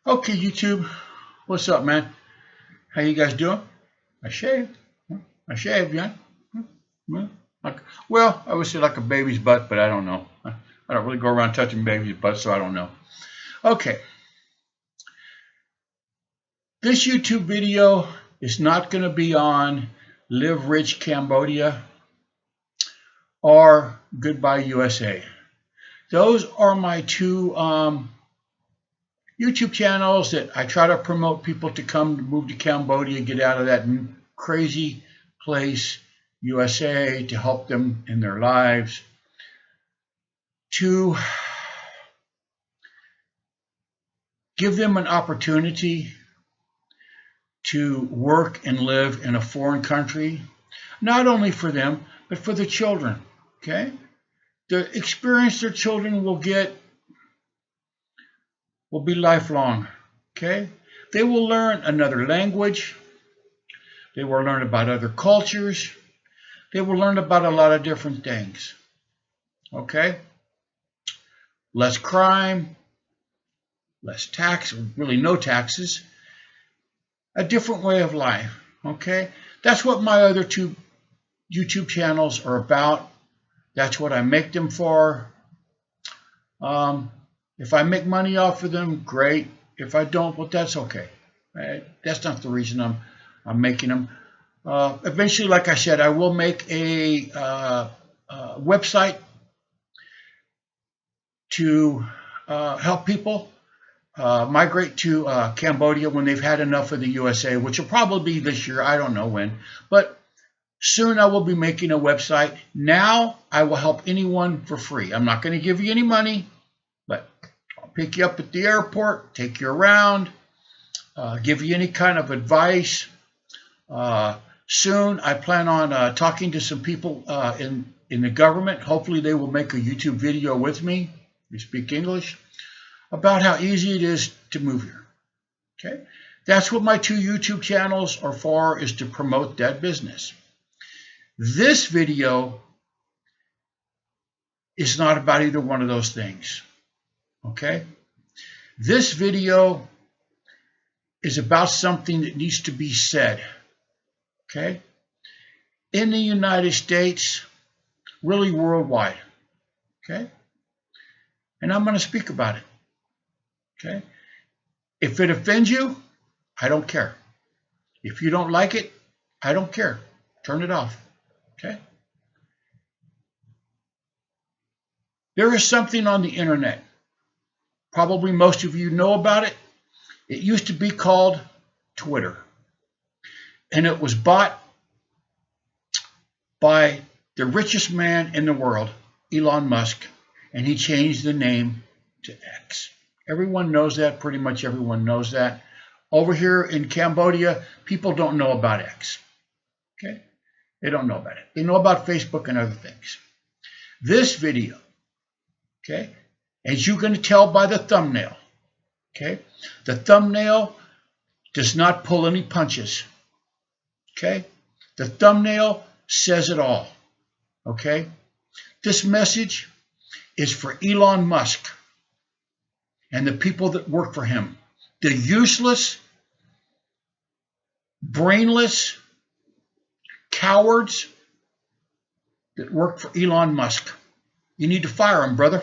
Okay, YouTube, what's up, man? How you guys doing? I shaved. I shaved, yeah. Like, well, I would say like a baby's butt, but I don't know. I don't really go around touching baby's butts, so I don't know. Okay, this YouTube video is not going to be on Live Rich Cambodia or Goodbye USA. Those are my two YouTube channels that I try to promote people to come to move to Cambodia, get out of that crazy place, USA, to help them in their lives, to give them an opportunity to work and live in a foreign country, not only for them, but for the children, okay? The experience their children will get will be lifelong, okay? They will learn another language. They will learn about other cultures. They will learn about a lot of different things, okay? Less crime, less tax, really no taxes, a different way of life, okay? That's what my other two YouTube channels are about. That's what I make them for. If I make money off of them, great. If I don't, well, that's okay. Right? That's not the reason I'm making them. Eventually, like I said, I will make a website to help people migrate to Cambodia when they've had enough of the USA, which will probably be this year. I don't know when, but soon I will be making a website. Now I will help anyone for free. I'm not going to give you any money, but I'll pick you up at the airport, take you around, give you any kind of advice. Soon I plan on talking to some people in the government. Hopefully they will make a YouTube video with me, who speak English, about how easy it is to move here. Okay, that's what my two YouTube channels are for, is to promote that business. This video is not about either one of those things. Okay, this video is about something that needs to be said. Okay, in the United States, really worldwide. Okay, and I'm going to speak about it. Okay, if it offends you, I don't care. If you don't like it, I don't care. Turn it off. Okay. There is something on the internet. Probably most of you know about it. It used to be called Twitter. And it was bought by the richest man in the world, Elon Musk, and he changed the name to X. Everyone knows that. Pretty much everyone knows that. Over here in Cambodia, people don't know about X. Okay? They don't know about it. They know about Facebook and other things. This video, okay, as you're going to tell by the thumbnail, okay, the thumbnail does not pull any punches. Okay? The thumbnail says it all. Okay? This message is for Elon Musk and the people that work for him. The useless, brainless cowards that work for Elon Musk. You need to fire him, brother.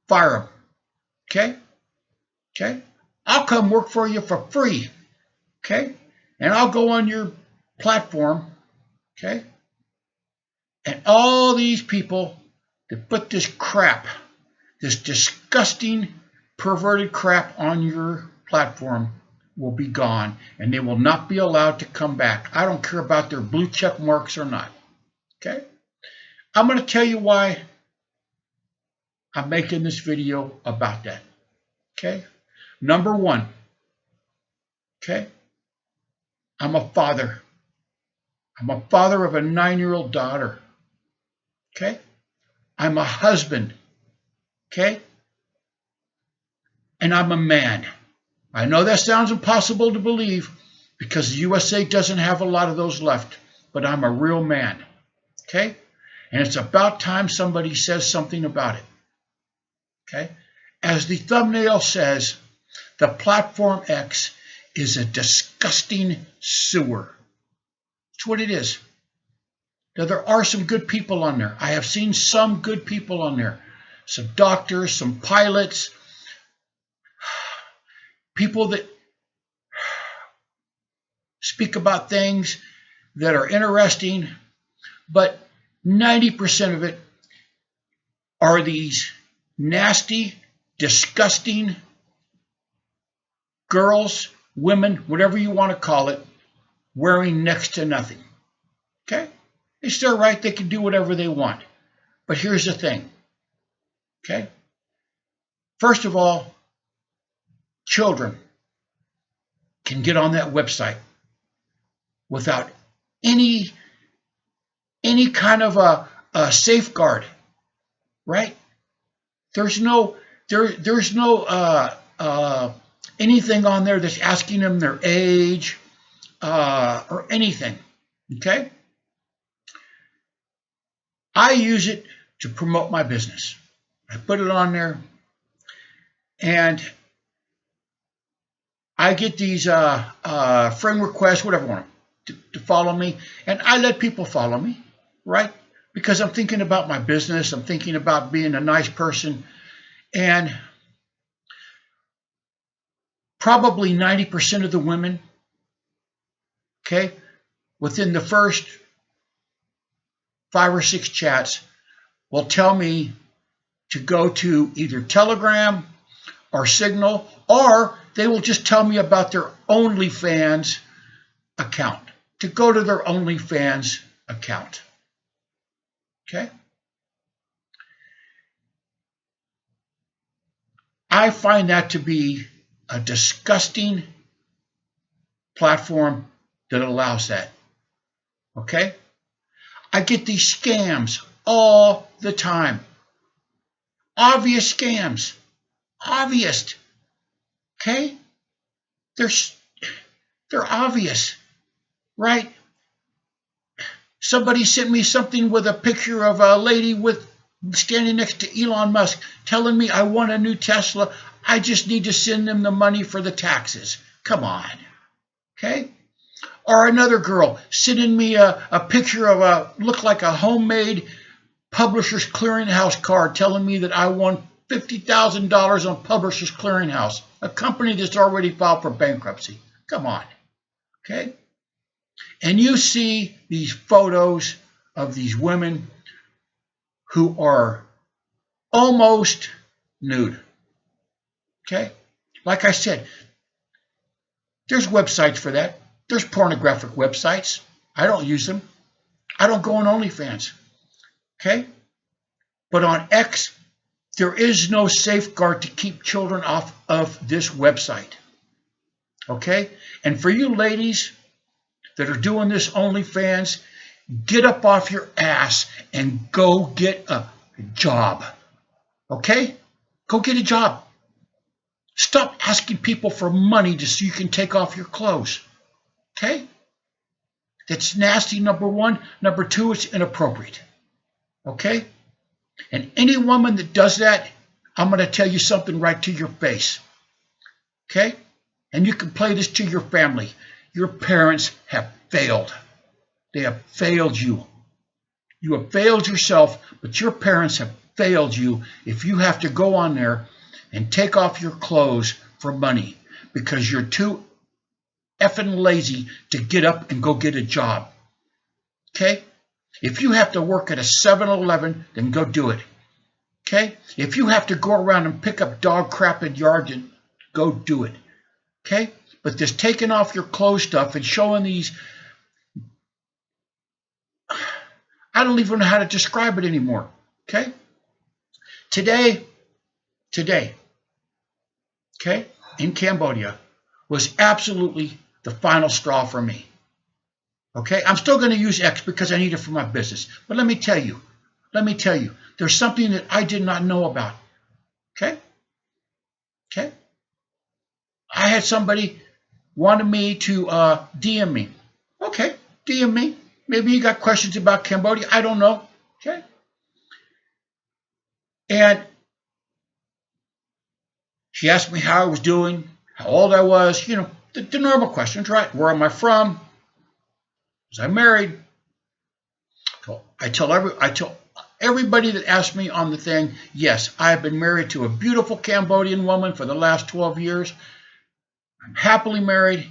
Fire him. Okay? Okay? I'll come work for you for free. Okay? And I'll go on your platform. Okay? And all these people that put this crap, this disgusting, perverted crap on your platform will be gone, and they will not be allowed to come back. I don't care about their blue check marks or not. Okay? I'm going to tell you why I'm making this video about that. Okay? Number one, okay? I'm a father. I'm a father of a 9-year-old daughter. Okay? I'm a husband. Okay? And I'm a man. I know that sounds impossible to believe because the USA doesn't have a lot of those left, but I'm a real man. Okay? And it's about time somebody says something about it. Okay? As the thumbnail says, The platform X is a disgusting sewer. That's what it is. Now, there are some good people on there. I have seen some good people on there. Some doctors, some pilots, people that speak about things that are interesting, but 90% of it are these nasty, disgusting girls, women, whatever you want to call it, wearing next to nothing. Okay? It's their right. They can do whatever they want. But here's the thing. Okay? First of all, children can get on that website without any kind of a safeguard, right? There's no anything on there that's asking them their age or anything. Okay? I use it to promote my business. I put it on there, and I get these friend requests, whatever you want to follow me, and I let people follow me, right? Because I'm thinking about my business. I'm thinking about being a nice person, and probably 90% of the women, okay, within the first 5 or 6 chats will tell me to go to either Telegram or Signal, or they will just tell me about their OnlyFans account, to go to their OnlyFans account. Okay? I find that to be a disgusting platform that allows that. Okay? I get these scams all the time. Obvious scams. Obvious. Okay? They're obvious, right? Somebody sent me something with a picture of a lady standing next to Elon Musk telling me I want a new Tesla. I just need to send them the money for the taxes. Come on. Okay? Or another girl sending me a picture of look like a homemade Publishers Clearinghouse card telling me that I won $50,000 on Publishers Clearinghouse, a company that's already filed for bankruptcy. Come on. Okay? And you see these photos of these women who are almost nude. Okay? Like I said, there's websites for that. There's pornographic websites. I don't use them. I don't go on OnlyFans. Okay? But on X, there is no safeguard to keep children off of this website. Okay? And for you ladies that are doing this OnlyFans, get up off your ass and go get a job. Okay? Go get a job. Stop asking people for money just so you can take off your clothes. Okay? That's nasty, number one. Number two, it's inappropriate. Okay? And any woman that does that, I'm going to tell you something right to your face. Okay? And you can play this to your family. Your parents have failed. They have failed you. You have failed yourself, but your parents have failed you if you have to go on there and take off your clothes for money because you're too effing lazy to get up and go get a job. Okay? If you have to work at a 7-Eleven, then go do it. Okay? If you have to go around and pick up dog crap in yard, then go do it. Okay? But this taking off your clothes stuff and showing these, I don't even know how to describe it anymore. Okay? Today, okay, in Cambodia was absolutely the final straw for me. Okay? I'm still going to use X because I need it for my business. But let me tell you, there's something that I did not know about. Okay? Okay? I had somebody wanted me to DM me. Okay, DM me. Maybe you got questions about Cambodia. I don't know. Okay? And she asked me how I was doing, how old I was, the normal questions, right? Where am I from? Was I married? So I tell everybody that asks me on the thing, yes, I have been married to a beautiful Cambodian woman for the last 12 years. I'm happily married,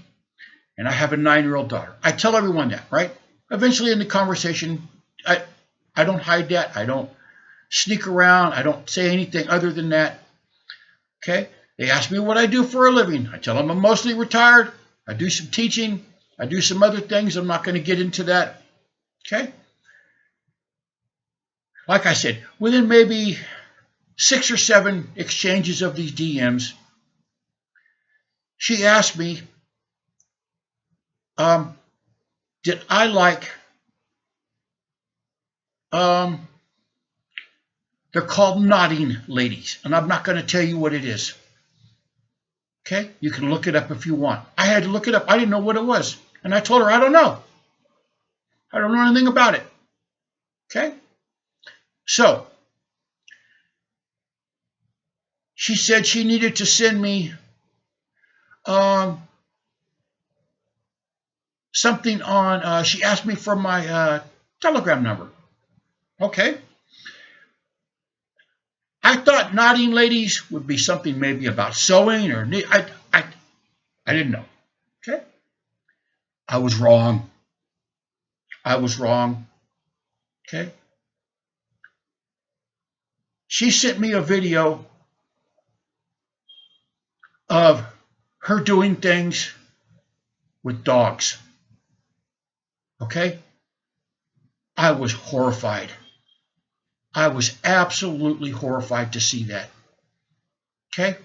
and I have a 9-year-old daughter. I tell everyone that, right? Eventually in the conversation, I don't hide that. I don't sneak around. I don't say anything other than that. Okay? They ask me what I do for a living. I tell them I'm mostly retired. I do some teaching. I do some other things. I'm not going to get into that. Okay? Like I said, within maybe 6 or 7 exchanges of these DMs, she asked me, did I like, they're called nodding ladies, and I'm not going to tell you what it is. Okay? You can look it up if you want. I had to look it up. I didn't know what it was. And I told her, I don't know. I don't know anything about it. Okay? So, she said she needed to send me something on, she asked me for my Telegram number. Okay. I thought nodding ladies would be something maybe about sewing or I didn't know. Okay. I was wrong. I was wrong. Okay. She sent me a video of her doing things with dogs. Okay. I was horrified. I was absolutely horrified to see that. Okay.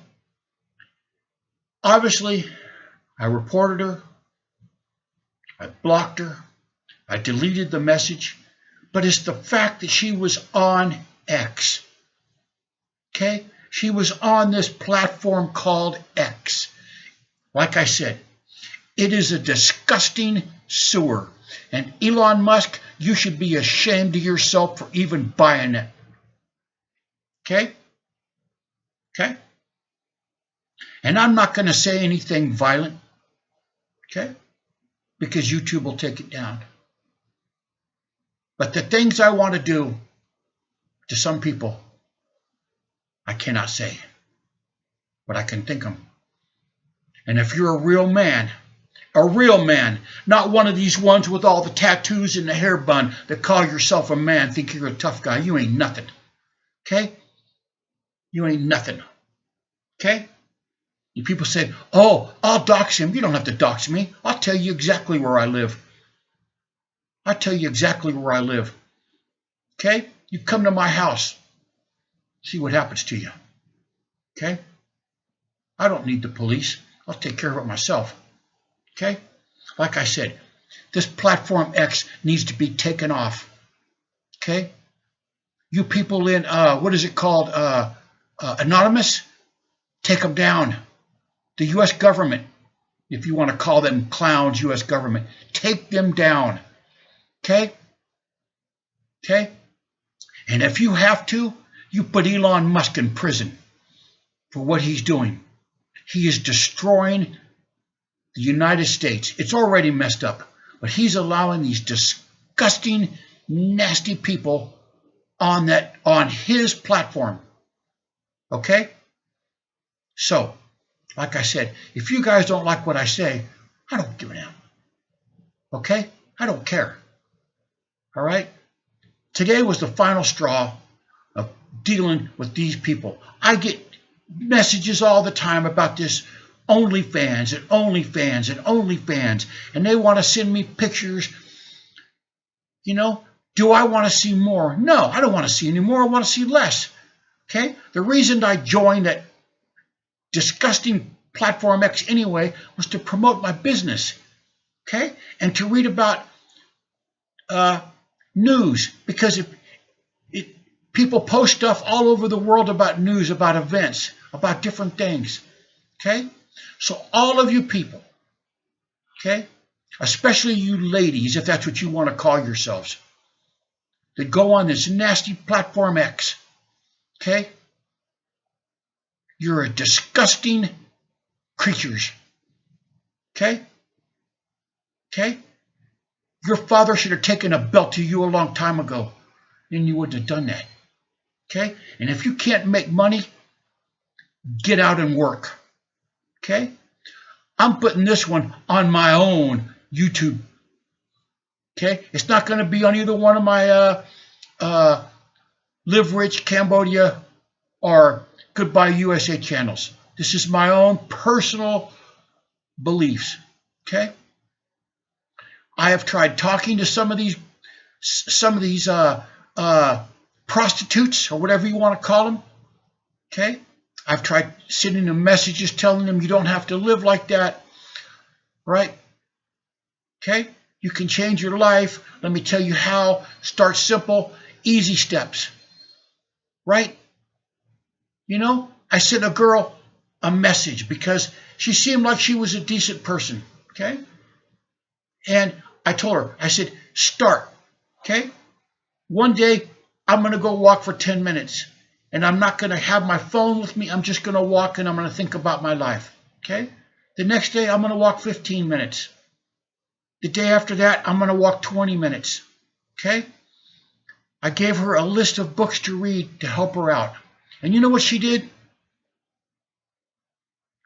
Obviously, I reported her. I blocked her. I deleted the message. But it's the fact that she was on X. Okay? She was on this platform called X. Like I said, it is a disgusting sewer. And Elon Musk, you should be ashamed of yourself for even buying it. Okay? Okay? And I'm not going to say anything violent. Okay? Because YouTube will take it down. But the things I want to do to some people, I cannot say. But I can think them. And if you're a real man, not one of these ones with all the tattoos and the hair bun that call yourself a man, think you're a tough guy, you ain't nothing. Okay? You ain't nothing. Okay? You people said, oh, I'll dox him. You don't have to dox me. I'll tell you exactly where I live. I'll tell you exactly where I live. Okay? You come to my house. See what happens to you. Okay? I don't need the police. I'll take care of it myself. Okay? Like I said, this platform X needs to be taken off. Okay? You people in, what is it called? Anonymous? Take them down. The U.S. government, if you want to call them clowns, U.S. government, take them down. Okay? Okay? And if you have to, you put Elon Musk in prison for what he's doing. He is destroying the United States. It's already messed up, but he's allowing these disgusting, nasty people on his platform. Okay? So, like I said, if you guys don't like what I say, I don't give a damn. Okay? I don't care. All right? Today was the final straw of dealing with these people. I get messages all the time about this OnlyFans and OnlyFans and OnlyFans, and they want to send me pictures. Do I want to see more? No, I don't want to see any more. I want to see less. Okay? The reason I joined that disgusting platform X anyway was to promote my business. Okay? And to read about news, because if people post stuff all over the world about news, about events, about different things. Okay? So all of you people, okay, especially you ladies, if that's what you want to call yourselves, that go on this nasty platform X, okay, you're a disgusting creatures. Okay? Okay? Your father should have taken a belt to you a long time ago, and you wouldn't have done that. Okay? And if you can't make money, get out and work. Okay? I'm putting this one on my own YouTube. Okay? It's not going to be on either one of my Live Rich Cambodia or Goodbye USA channels. This is my own personal beliefs. Okay? I have tried talking to some of these prostitutes or whatever you want to call them. Okay? I've tried sending them messages telling them you don't have to live like that. Right? Okay? You can change your life. Let me tell you how. Start simple, easy steps. Right? You know, I sent a girl a message because she seemed like she was a decent person. Okay? And I told her, I said, start. Okay? One day, I'm going to go walk for 10 minutes. And I'm not going to have my phone with me. I'm just going to walk and I'm going to think about my life. Okay? The next day, I'm going to walk 15 minutes. The day after that, I'm going to walk 20 minutes. Okay? I gave her a list of books to read to help her out. And you know what she did?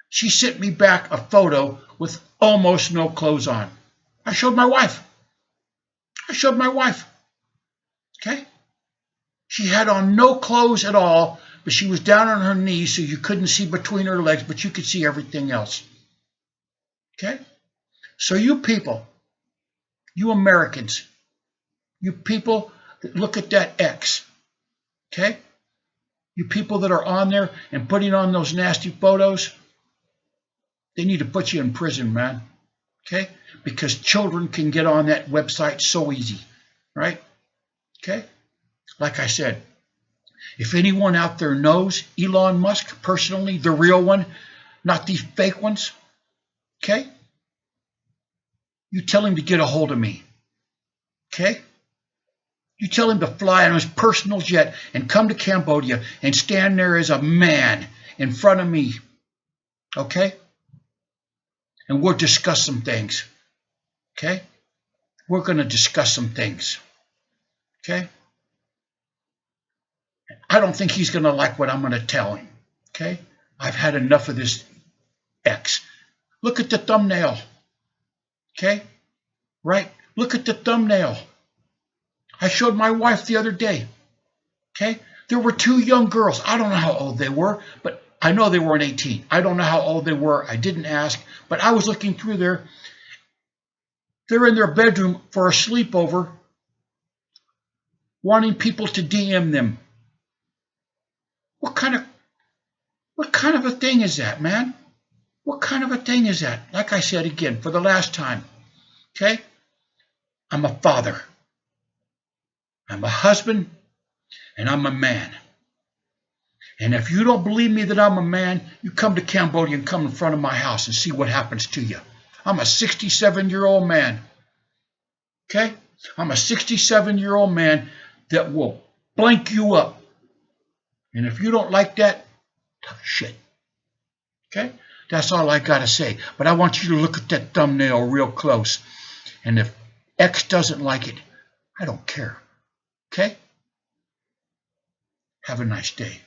She sent me back a photo with almost no clothes on. I showed my wife. Okay? She had on no clothes at all, but she was down on her knees so you couldn't see between her legs, but you could see everything else. Okay? So you people, you Americans, you people that look at that X, okay? You people that are on there and putting on those nasty photos, they need to put you in prison, man. Okay? Because children can get on that website so easy, right? Okay? Like I said, if anyone out there knows Elon Musk personally, the real one, not these fake ones, okay? You tell him to get a hold of me, okay? You tell him to fly on his personal jet and come to Cambodia and stand there as a man in front of me, okay? And we'll discuss some things, okay? We're going to discuss some things, okay? I don't think he's going to like what I'm going to tell him, okay? I've had enough of this X. Look at the thumbnail, okay? Right? Look at the thumbnail. I showed my wife the other day, okay? There were two young girls. I don't know how old they were, but I know they weren't 18. I don't know how old they were. I didn't ask, but I was looking through there. They're in their bedroom for a sleepover, wanting people to DM them. What kind of a thing is that, man? What kind of a thing is that? Like I said again, for the last time, okay? I'm a father. I'm a husband, and I'm a man. And if you don't believe me that I'm a man, you come to Cambodia and come in front of my house and see what happens to you. I'm a 67-year-old man. Okay? I'm a 67-year-old man that will blank you up. And if you don't like that, tough shit. Okay? That's all I got to say. But I want you to look at that thumbnail real close. And if X doesn't like it, I don't care. Okay? Have a nice day.